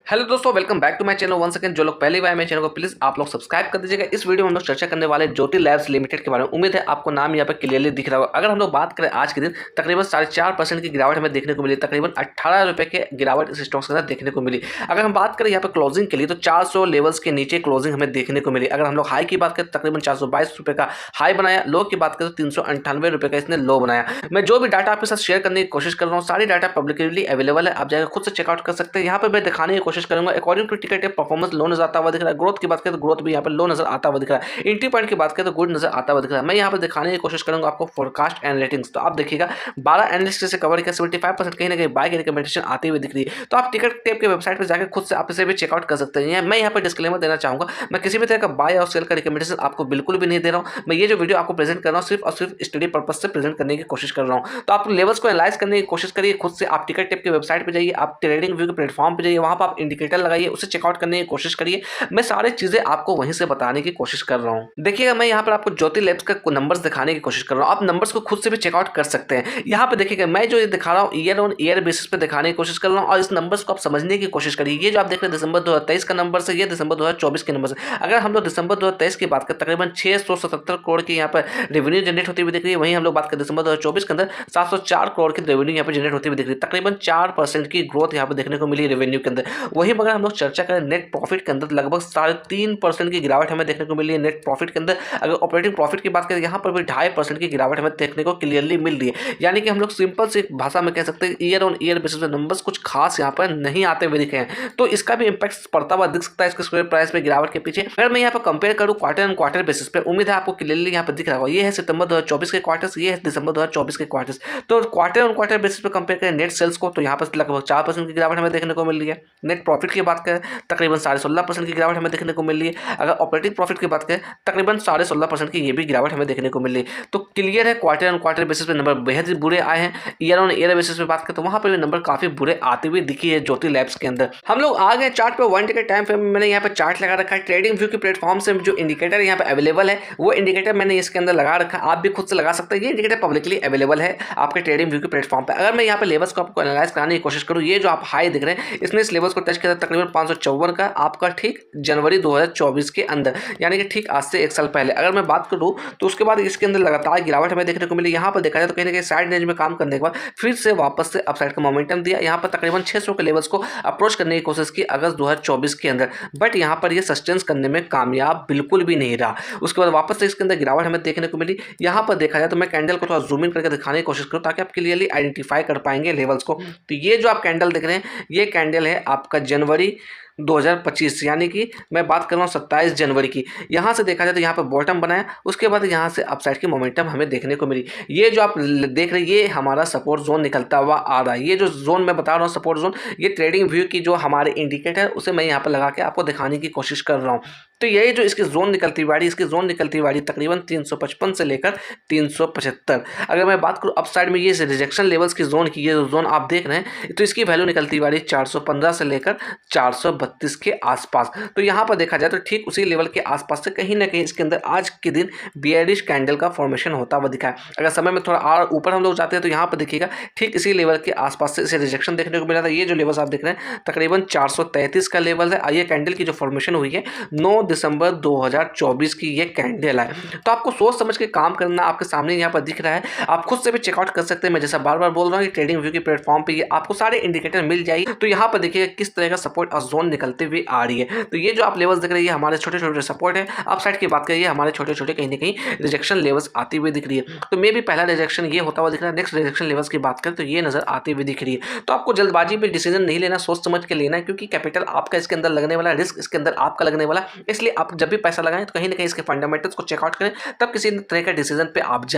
Hello दोस्तों, welcome back to my channel one second. जो लोग पहली बार मेरे चैनल को प्लीज आप लोग सब्सक्राइब कर दीजिएगा। इस वीडियो में हम लोग चर्चा करने वाले ज्योति लैब्स लिमिटेड के बारे में। उम्मीद है आपको नाम यहाँ पे क्लियरली दिख रहा होगा। अगर हम लोग बात करें आज के दिन, तकरीबन 4.5% की गिरावट हमें देखने को मिली। तकरीबन 18 रुपये के गिरावट इस स्टॉक्स के अंदर देखने को मिली। अगर हम बात करें यहाँ पे क्लोजिंग के लिए, तो 400 लेवल्स के नीचे क्लोजिंग हमें देखने को मिली। अगर हम लोग हाई की बात करें, तकरीबन 422 रुपये का हाई बनाया। लो की बात करें तो 398 रुपये का इसने लो बनाया। मैं जो भी डाटा आपके साथ शेयर करने की कोशिश कर रहा हूँ, सारी डाटा पब्लिकली अवेलेबल है, आप जाकर खुद से चेकआउट कर सकते हैं। यहाँ पे मैं दिखाने की कोशिश करूंगा according to ticket performance low नजर आता हुआ दिख रहा है। ग्रोथ की बात करें तो ग्रोथ भी यहाँ पे लो नजर आता हुआ दिख रहा है। एंट्री पॉइंट की बात करें तो गुड नजर आता हुआ दिख रहा है। मैं यहाँ पे दिखाने की कोशिश करूंगा आपको फोरकास्ट एंड रेटिंग्स। तो आप देखिएगा 12 एनालिस्ट से कवर किया, 75% कहीं ना कहीं बाय की रिकमेंडेशन आती हुई दिख रही है। तो आप टिकट टेप के वेबसाइट पर जाकर खुद से आप इसे भी चेकआउट कर सकते हैं। मैं यहाँ पर डिस्क्लेमर देना चाहूंगा, मैं किसी भी तरह का बाय और सेल का रिकमेंडेशन आपको बिल्कुल भी नहीं दे रहा हूँ। मैं ये जो वीडियो आपको प्रेजेंट कर रहा हूँ सिर्फ और सिर्फ स्टडी पर्पज से प्रेजेंट करने की कोशिश कर रहा हूँ। तो आप लेवल्स को एनालाइज करने की कोशिश करिए खुद से। आप टिकट टेप के वेबसाइट पर जाइए, आप ट्रेडिंग व्यू के प्लेटफॉर्म पर जाइए, वहां पर आप इंडिकेटर लगाइए, उसे चेकआउट करने की कोशिश करिए। मैं सारी चीजें आपको वहीं से बताने की कोशिश कर रहा हूं। देखिएगा, मैं यहाँ पर आपको ज्योति लैब्स का नंबर्स दिखाने की कोशिश कर रहा हूं। आप नंबर्स को खुद से भी चेकआउट कर सकते हैं। यहाँ पे देखिएगा, मैं जो ये दिखा रहा हूँ ईयर ऑन ईयर बेसिस पे दिखाने की कोशिश कर रहा हूँ, और इस नंबर्स को आप समझने की कोशिश करिए। ये जो आप देख रहे हैं दिसंबर 2023 का नंबर से, ये दिसंबर 2024 के नंबर से। अगर हम लोग दिसंबर 2023 की बात करें, तकरीबन 677 करोड़ की यहाँ पर रेवेन्यू जनरेट होती हुई दिख रही है। वहीं हम लोग बात करें दिसंबर 2024 के अंदर 704 करोड़ की रेवेन्यू यहाँ पर जनरेट होती हुई दिख रही है। तकरीबन 4% की ग्रोथ यहाँ पर देखने को मिली रेवेन्यू के अंदर। वहीं अगर हम लोग चर्चा करें नेट प्रॉफिट के अंदर, लगभग 3.5% की गिरावट हमें देखने को मिली है नेट प्रॉफिट के अंदर। अगर ऑपरेटिंग प्रॉफिट की बात करें, यहाँ पर भी 2.5% की गिरावट हमें देखने को क्लियरली मिल रही है। यानी कि हम लोग सिंपल सी भाषा में कह सकते हैं ईयर ऑन ईयर बेसिस पे नंबर्स कुछ खास यहाँ पर नहीं आते हुए दिखे हैं। तो इसका भी इंपैक्ट पड़ता हुआ दिख सकता है इसके शेयर प्राइस पे गिरावट के पीछे। अगर मैं यहाँ पर कंपेयर करूँ क्वार्टर एंड क्वार्टर बेसिस पे, उम्मीद है आपको क्लियरली यहाँ पर दिख रहा होगा। ये है सितंबर 2024 के क्वार्टर्स, ये है दिसंबर 2024 के क्वार्टर्स। तो क्वार्टर ऑन क्वार्टर बेसिस पे कंपेयर करें नेट सेल्स को, तो यहाँ पर लगभग 4% की गिरावट हमें देखने को मिल रही है। नेट प्रॉफिट की बात करें, तकरीबन 16.5% की गिरावट हमें देखने को मिल रही है। अगर ऑपरेटिंग प्रॉफिट की बात करें, तकरीबन 16.5% की ये भी गिरावट हमें देखने को मिल रही है। तो क्लियर है क्वार्टर ऑन क्वार्टर बेसिस पे नंबर बेहद ही बुरे आए हैं। ईयर ऑन ईयर बेसिस पे बात करें तो वहां पर भी नंबर काफी बुरे आते हुए दिखी है ज्योति लैब्स के अंदर। हम लोग आ गए चार्ट पे, 1 डे के टाइम फ्रेम में। मैंने यहाँ पे चार्ट लगा रखा है ट्रेडिंग व्यू के प्लेटफॉर्म से। जो इंडिकेटर यहाँ पे अवेलेबल है वो इंडिकेटर मैंने इसके अंदर लगा रखा है, आप भी खुद से लगा सकते हैं। ये इंडिकेटर पब्लिकली अवेलेबल है आपके ट्रेडिंग व्यू के प्लेटफॉर्म पे। अगर मैं यहाँ पे लेवल्स को आपको एनालाइज कराने की कोशिश करूँ, ये जो आप हाई दिख रहे हैं इसने इस लेवल्स को टच किया था तकरीबन 554 का, आपका ठीक जनवरी 2024 के अंदर, यानी कि ठीक आज से 1 साल पहले। अगर मैं बात करूँ तो उसके बाद इसके अंदर लगातार गिरावट हमें देखने को मिली। यहाँ पर देखा जाए तो कहीं ना कहीं साइड रेंज में काम करने के बाद फिर से वापस से अपसाइड का मोमेंटम दिया। यहाँ पर तकरीबन 600 के लेवल्स को अप्रोच करने की कोशिश की अगस्त 2024 के अंदर, बट यहाँ पर ये सस्टेंस करने में कामयाब बिल्कुल भी नहीं रहा। उसके बाद वापस से इसके अंदर गिरावट हमें देखने को मिली। यहाँ पर देखा जाए तो मैं कैंडल को थोड़ा जूम इन करके दिखाने की कोशिश करूँ ताकि आप क्लियरली आइडेंटिफाई कर पाएंगे लेवल्स को। तो ये जो आप कैंडल देख रहे हैं, ये कैंडल है आपका जनवरी 2025, यानी कि मैं बात कर रहा हूँ 27 जनवरी की। यहाँ से देखा जाए तो यहाँ पर बॉटम बनाया, उसके बाद यहाँ से अपसाइड की मोमेंटम हमें देखने को मिली। ये जो आप देख रहे हैं ये हमारा सपोर्ट जोन निकलता हुआ आ रहा है। ये जो जोन मैं बता रहा हूँ सपोर्ट जोन, ये ट्रेडिंग व्यू की जो हमारे इंडिकेटर है उसे मैं यहाँ पर लगा के आपको दिखाने की कोशिश कर रहा हूँ। तो ये जो इसकी जोन निकलती वाली, इसकी जोन निकलती वाली तकरीबन 355 से लेकर 375। अगर मैं बात करूँ अपसाइड में, ये रिजेक्शन लेवल्स की जोन की, ये जोन आप देख रहे हैं, तो इसकी वैल्यू निकलती वाली 415 से लेकर 432 के आसपास। तो यहाँ पर देखा जाए तो ठीक उसी लेवल के आसपास से कहीं ना कहीं इसके अंदर आज के दिन बियरिश कैंडल का फॉर्मेशन होता हुआ दिखा है। अगर समय में थोड़ा और ऊपर हम लोग जाते हैं तो यहाँ पर देखिएगा ठीक इसी लेवल के आसपास से इसे रिजेक्शन देखने को मिला था। ये जो लेवल्स आप देख रहे हैं तकरीबन 433 का लेवल है। ये कैंडल की जो फॉर्मेशन हुई है 9 दिसंबर 2024 की ये कैंडल है। तो आपको सोच समझ के काम करना, आपके सामने यहाँ पर दिख रहा है, आप खुद से भी चेकआउट कर सकते हैं। मैं जैसा बार बार बोल रहा हूँ कि ट्रेडिंग व्यू के प्लेटफॉर्म पे ये आपको सारे इंडिकेटर मिल जाएगी। तो यहाँ पर देखिएगा किस तरह का सपोर्ट और जोन निकलते हुए आ रही है। तो ये जो आप लेवल्स देख रहे हैं हमारे छोटे छोटे सपोर्ट है। आप साइड की बात करिए हमारे छोटे छोटे कहीं ना कहीं रिजेक्शन लेवल्स आती हुई दिख रही है। तो मे भी पहला रिजेक्शन ये होता हुआ दिख रहा है। नेक्स्ट रिजेक्शन लेवल्स की बात करें तो ये नजर आती हुई दिख रही है। तो आपको जल्दबाजी में डिसीजन नहीं लेना, सोच समझ के लेना है, क्योंकि कैपिटल आपका इसके अंदर लगने वाला, रिस्क इसके अंदर आपका लगने वाला। इसलिए आप जब भी पैसा लगाएं तो कहीं ना कहीं इसके फंडामेंटल्स को चेकआउट करें, तब किसी तरह का डिसीजन पे आप जाएं।